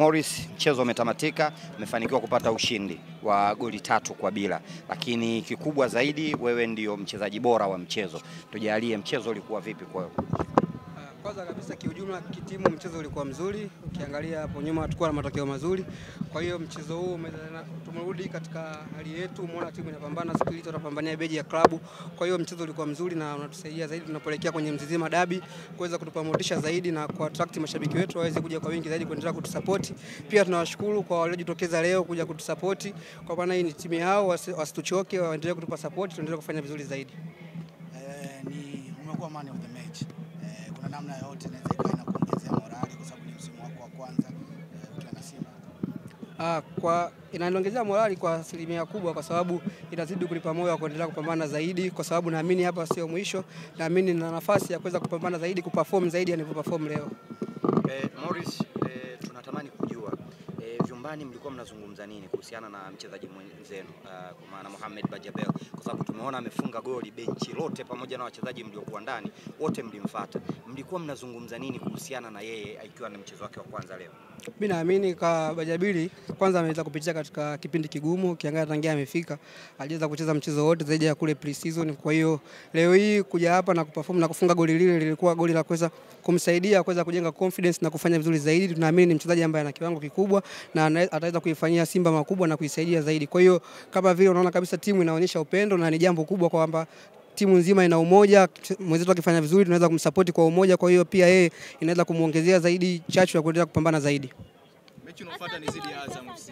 Morris, mchezo umetamatika, umefanikiwa kupata ushindi wa goli 3-0, lakini kikubwa zaidi wewe ndio mchezaji bora wa mchezo. Tujalie mchezo ulikuwa vipi kwa wewe? Kwanza kabisa kiujumla kitimu mchezo ulikuwa mzuri. Ukiangalia hapo nyuma tulikuwa na matokeo mazuri. Kwa hiyo mchezo huu tumerudi katika hali yetu, umeona timu inapambana, spirit tunapambania beji ya klabu. Kwa hiyo mchezo ulikuwa mzuri na unatusaidia zaidi tunapoelekea kwenye Mzizima Derby kuweza kutupa motisha zaidi na ku attract mashabiki wetu waweze kuja kwa wingi zaidi kuendelea kutusupport. Pia tunawashukuru kwa waliojitokeza leo kuja kutusupport. Kwa maana hii ni timu yao, wasituchoke, waendelee kutupa support, tuendelee kufanya vizuri zaidi. Umekuwa man of the match. Kuna namna yote inaweza ikawa inakuongezea morali kwa sababu ni msimu wako wa kwanza ukiwa na Simba? Inaniongezea morali kwa asilimia kubwa kwa sababu inazidi kulipa moyo wa kuendelea kupambana zaidi, kwa sababu naamini hapa sio mwisho, naamini nina nafasi ya kuweza kupambana zaidi, kuperform zaidi nilivyoperform leo. Morris, tunatamani kujua vyumbani mlikuwa mnazungumza nini kuhusiana na mchezaji mwenzenu kwa maana Mohamed Bajabel, kwa sababu tumeona amefunga goli, benchi lote pamoja na wachezaji mliokuwa ndani wote mlimfuata. Mlikuwa mnazungumza nini kuhusiana na yeye ikiwa ni mchezo wake wa kwanza leo? Mimi naamini kwa Bajabili kwanza ameweza kupitia katika kipindi kigumu, kiangalia tangia amefika aliweza kucheza mchezo wote zaidi ya kule pre-season. Kwa hiyo leo hii kuja hapa na kuperform na kufunga goli lile lilikuwa goli la kuweza kumsaidia kuweza kujenga confidence na kufanya vizuri zaidi. Tunaamini ni mchezaji ambaye ana kiwango kikubwa na ataweza kuifanyia Simba makubwa na kuisaidia zaidi. Kwa hiyo kama vile unaona kabisa timu inaonyesha upendo na ni jambo kubwa kwamba timu nzima ina umoja, mwenzetu akifanya vizuri tunaweza kumsupport kwa umoja, kwa hiyo pia yeye inaweza kumuongezea zaidi chachu ya kuendelea kupambana zaidi. Mechi inayofuata ni zidi ya Azam FC.